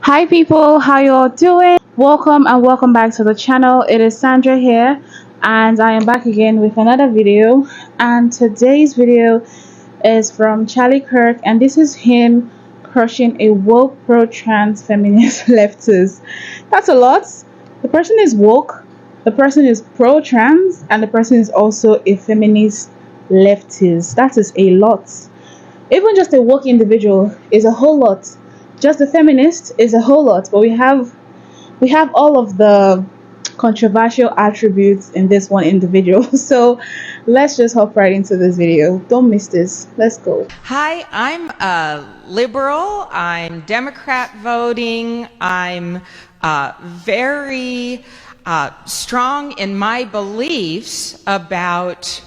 Hi people, how you all doing? Welcome and welcome back to the channel. It is Sandra here and I am back again with another video, and today's video is from Charlie Kirk, and this is him crushing a woke pro-trans feminist leftist. That's a lot. The person is woke, the person is pro-trans, and the person is also a feminist leftist. That is a lot. Even just a woke individual is a whole lot. Just a feminist is a whole lot, but we have all of the controversial attributes in this one individual. So let's just hop right into this video. Don't miss this. Let's go. Hi, I'm a liberal. I'm Democrat voting. I'm very strong in my beliefs about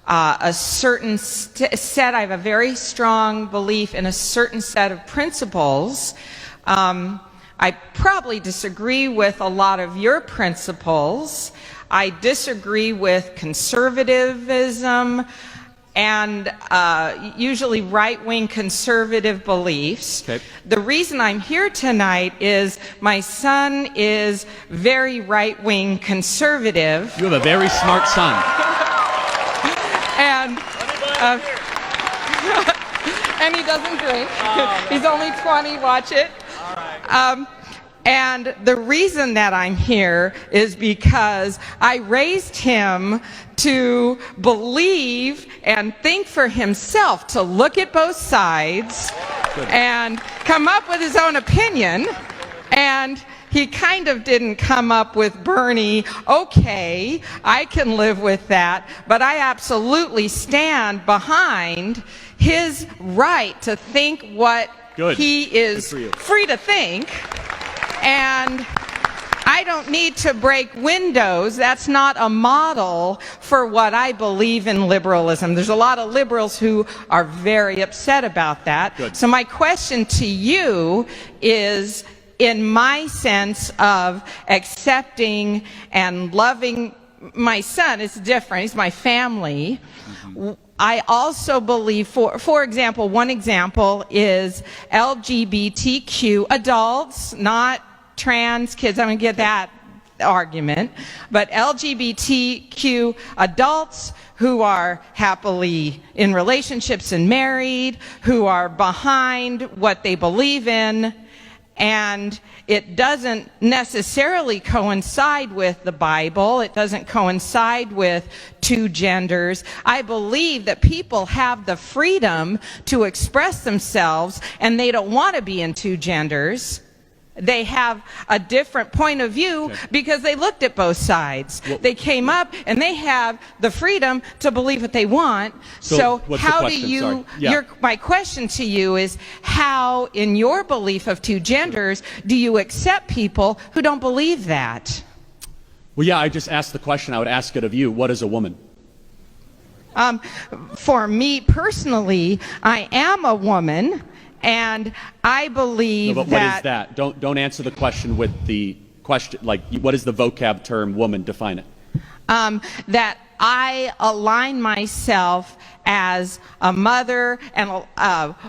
a certain set. I have a very strong belief in a certain set of principles. I probably disagree with a lot of your principles. I disagree with conservatism and usually right-wing conservative beliefs. Okay. The reason I'm here tonight is my son is very right-wing conservative. You have a very smart son. And and he doesn't drink. He's only 20. Watch it. All right. And the reason that I'm here is because I raised him to believe and think for himself, to look at both sides and come up with his own opinion. And he kind of didn't come up with Bernie. Okay, I can live with that, but I absolutely stand behind his right to think what he is free to think. And I don't need to break windows. That's not a model for what I believe in liberalism. There's a lot of liberals who are very upset about that. Good. So my question to you is, in my sense of accepting and loving my son, is different. He's my family. Mm-hmm. I also believe, for example, one example is LGBTQ adults, not trans kids. I'm going to get that argument. But LGBTQ adults who are happily in relationships and married, who are behind what they believe in, and it doesn't necessarily coincide with the Bible. It doesn't coincide with two genders. I believe that people have the freedom to express themselves, and they don't want to be in two genders. They have a different point of view because they looked at both sides. Well, they came up and they have the freedom to believe what they want. So how do you, my question to you is, how in your belief of two genders do you accept people who don't believe that? Well, yeah, I just asked the question. I would ask it of you. What is a woman? For me personally, I am a woman. And I believe but what is that? Don't answer the question with the question, like, what is the vocab term woman? Define it. That I align myself as a mother, and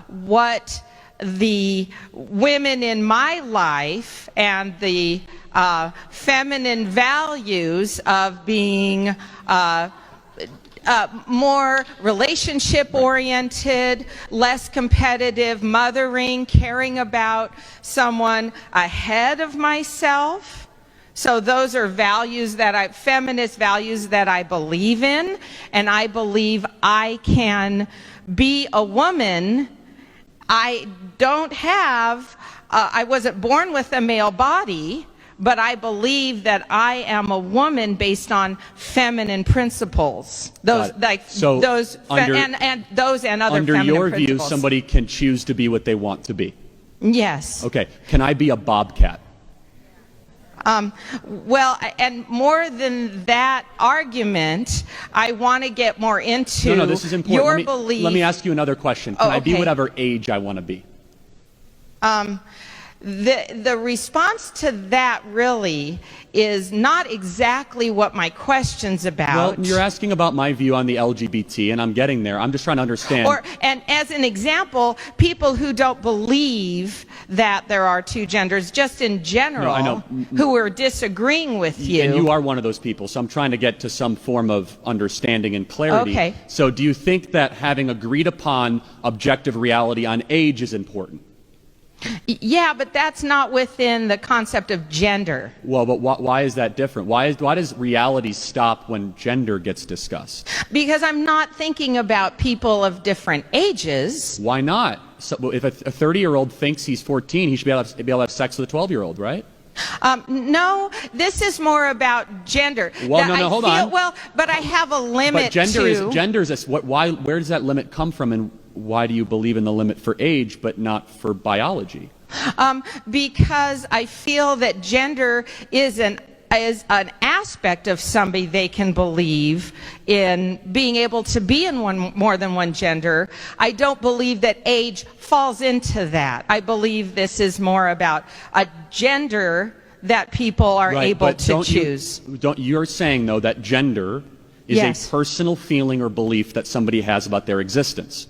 what the women in my life and the feminine values of being more relationship-oriented, less competitive, mothering, caring about someone ahead of myself. So those are values that feminist values that I believe in, and I believe I can be a woman. I don't have, I wasn't born with a male body, but I believe that I am a woman based on feminine principles. Those, like those, and those and other feminine principles. Under your view, somebody can choose to be what they want to be. Yes. Okay. Can I be a bobcat? Well, and more than that argument, I want to get more into no, this is important. Your belief. Let me ask you another question. Can I be whatever age I want to be? The response to that really is not exactly what my question's about. Well, you're asking about my view on the LGBT, and I'm getting there. I'm just trying to understand. And as an example, people who don't believe that there are two genders, just in general, I know. who are disagreeing with you. And you are one of those people, so I'm trying to get to some form of understanding and clarity. Okay. So do you think that having agreed upon objective reality on age is important? Yeah, but that's not within the concept of gender. Well, but why is that different? Why does reality stop when gender gets discussed? Because I'm not thinking about people of different ages. Why not? So if a 30-year-old thinks he's 14, he should be able to have sex with a 12-year-old, right? No, this is more about gender. Well, no, hold on. Well, but I have a limit. But gender is where does that limit come from, and why do you believe in the limit for age but not for biology? Because I feel that gender is an aspect of somebody they can believe in being able to be in more than one gender. I don't believe that age falls into that. I believe this is more about a gender that people are able to choose. You're saying, though, that gender is a personal feeling or belief that somebody has about their existence.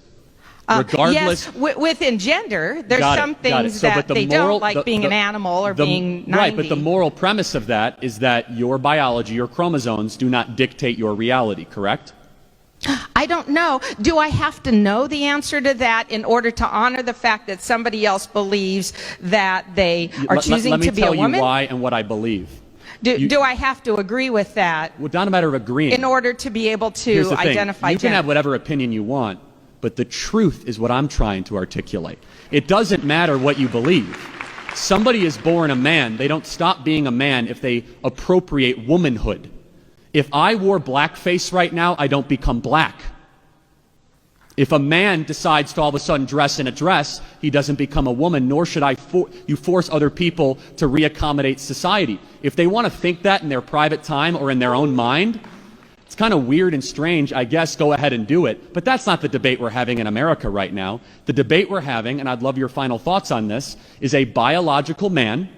Regardless, yes, within gender, there's some things that they don't like, being an animal or being 90. Right, but the moral premise of that is that your biology, your chromosomes, do not dictate your reality, correct? I don't know. Do I have to know the answer to that in order to honor the fact that somebody else believes that they are choosing to be a woman? Let me tell you why and what I believe. Do I have to agree with that? Well, not a matter of agreeing. In order to be able to identify gender. You can have whatever opinion you want, but the truth is what I'm trying to articulate. It doesn't matter what you believe. Somebody is born a man. They don't stop being a man if they appropriate womanhood. If I wore blackface right now, I don't become black. If a man decides to all of a sudden dress in a dress, he doesn't become a woman, nor should you force other people to reaccommodate society. If they want to think that in their private time or in their own mind, it's kind of weird and strange. I guess go ahead and do it. But that's not the debate we're having in America right now. The debate we're having, and I'd love your final thoughts on this, is a biological man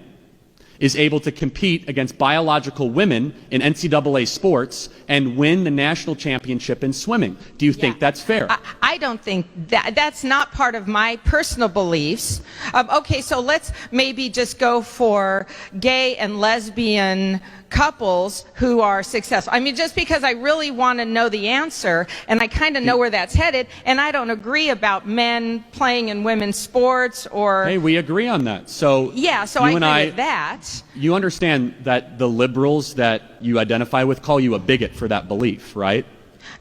is able to compete against biological women in NCAA sports and win the national championship in swimming. Do you think that's fair? I don't think that's not part of my personal beliefs. Okay, so let's maybe just go for gay and lesbian couples who are successful. I mean, just because I really want to know the answer, and I kind of know where that's headed, and I don't agree about men playing in women's sports or... Hey, we agree on that. So yeah, so I agree with that. You understand that the liberals that you identify with call you a bigot for that belief, right?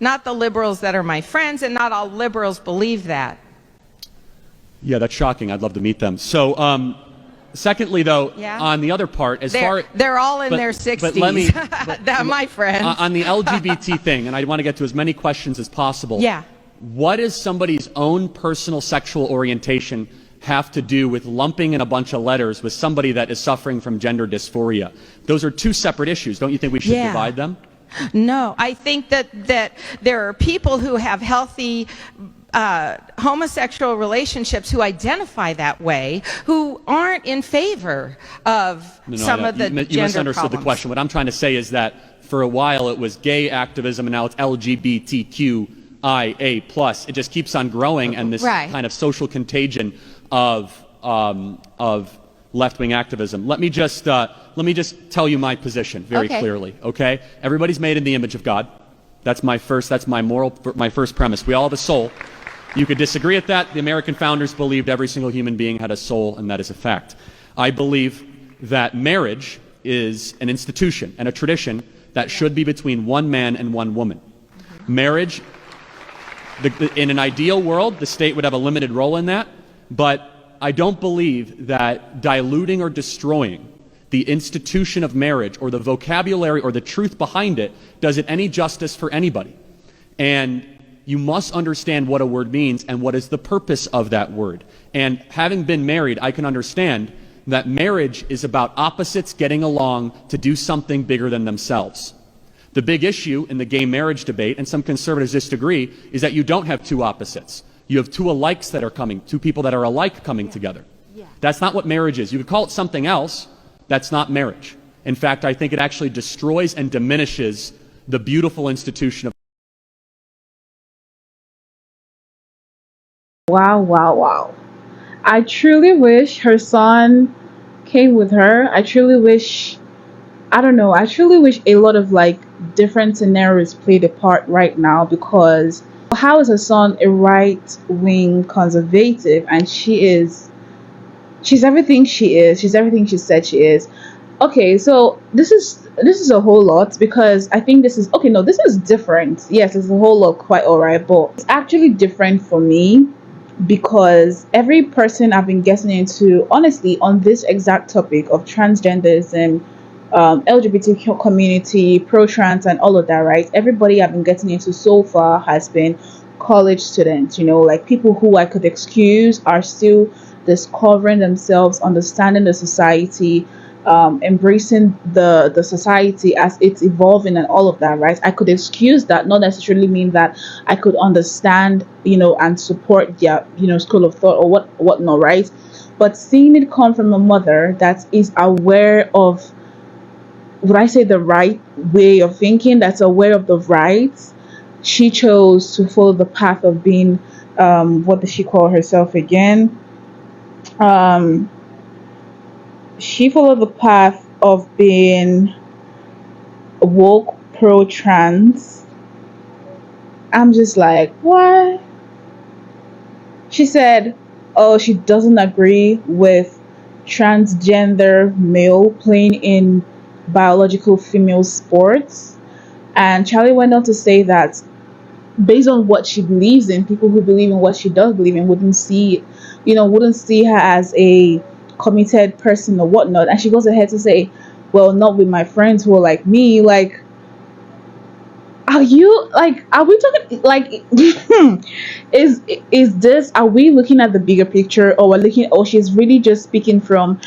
Not the liberals that are my friends, and not all liberals believe that. Yeah, that's shocking. I'd love to meet them. So, secondly, though, on the other part, they're all in their 60s. But let me, my friends. On the LGBT thing, and I want to get to as many questions as possible. Yeah. What does somebody's own personal sexual orientation have to do with lumping in a bunch of letters with somebody that is suffering from gender dysphoria? Those are two separate issues. Don't you think we should divide them? No, I think that there are people who have healthy homosexual relationships who identify that way, who aren't in favor of some of the gender You misunderstood problems. the question. What I'm trying to say is that for a while it was gay activism, and now it's LGBTQIA+. It just keeps on growing, and this kind of social contagion of left-wing activism. Let me just tell you my position very clearly. Okay, everybody's made in the image of God. That's my first premise. We all have a soul. You could disagree with that. The American founders believed every single human being had a soul, and that is a fact. I believe that marriage is an institution and a tradition that should be between one man and one woman. Marriage, in an ideal world, the state would have a limited role in that, but I don't believe that diluting or destroying the institution of marriage or the vocabulary or the truth behind it does it any justice for anybody. And you must understand what a word means and what is the purpose of that word. And having been married, I can understand that marriage is about opposites getting along to do something bigger than themselves. The big issue in the gay marriage debate, and some conservatives disagree, is that you don't have two opposites. You have two alikes that are coming, two people that are alike coming together. That's not what marriage is. You could call it something else. That's not marriage. In fact, I think it actually destroys and diminishes the beautiful institution of. Wow, wow, wow. I truly wish her son came with her. I truly wish, I don't know, I truly wish a lot of like different scenarios played a part right now, because how is her son a right wing conservative and she's everything she is. She's everything she said she is. Okay, so this is a whole lot, because I think this is okay. No, this is different. Yes, it's a whole lot, quite alright, but it's actually different for me, because every person I've been getting into, honestly, on this exact topic of transgenderism, LGBTQ community, pro trans, and all of that, right? Everybody I've been getting into so far has been college students, like people who I could excuse are still discovering themselves, understanding the society, embracing the society as it's evolving and all of that, right? I could excuse that, not necessarily mean that I could understand, and support their, school of thought or whatnot, right? But seeing it come from a mother that is aware of, would I say, the right way of thinking, that's aware of the rights, she chose to follow the path of being, what does she call herself again? Um, she followed the path of being woke pro trans. I'm just like, what? She said, oh, she doesn't agree with transgender male playing in biological female sports. And Charlie went on to say that based on what she believes in, people who believe in what she does believe in wouldn't see her as a committed person or whatnot. And she goes ahead to say, well, not with my friends who are like me. Like, are we talking like are we looking at the bigger picture, or she's really just speaking from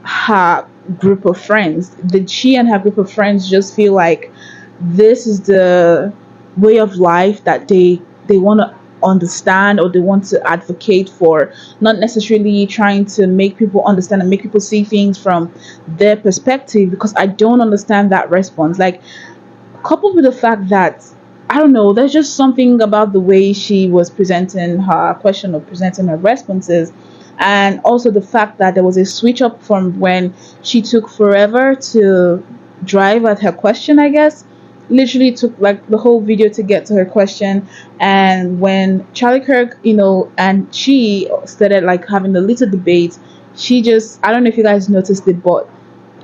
her group of friends? Did she and her group of friends just feel like this is the way of life that they want to understand, or they want to advocate for, not necessarily trying to make people understand and make people see things from their perspective? Because I don't understand that response. Like, coupled with the fact that, I don't know, there's just something about the way she was presenting her question or presenting her responses, and also the fact that there was a switch up from when she took forever to drive at her question, I guess. Literally took like the whole video to get to her question. And when Charlie Kirk, and she started like having a little debate, she just, I don't know if you guys noticed it, but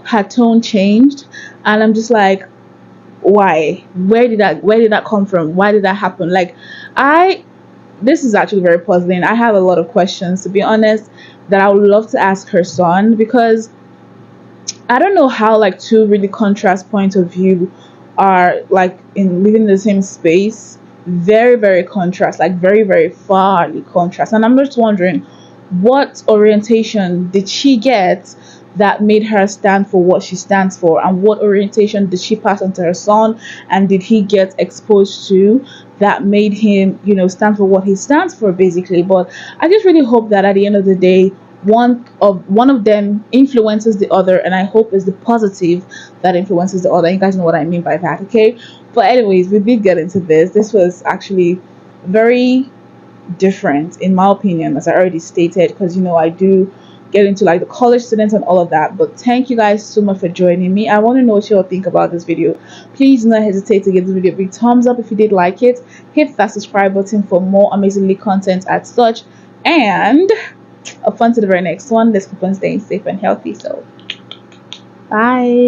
her tone changed. And I'm just like, why? Where did that come from? Why did that happen? Like, this is actually very puzzling. I have a lot of questions, to be honest, that I would love to ask her son, because I don't know how like two really contrast points of view are like in living in the same space. Very, very contrast, like very, very farly contrast. And I'm just wondering, what orientation did she get that made her stand for what she stands for, and what orientation did she pass on to her son, and did he get exposed to that made him, stand for what he stands for, basically. But I just really hope that at the end of the day, one of them influences the other, and I hope it's the positive that influences the other. You guys know what I mean by that, okay? But anyways, we did get into this. This was actually very different, in my opinion, as I already stated, because I do get into like the college students and all of that. But thank you guys so much for joining me. I want to know what you all think about this video. Please do not hesitate to give this video a big thumbs up if you did like it. Hit that subscribe button for more amazingly content as such, and up on to the very next one. Let's keep on staying safe and healthy. So bye.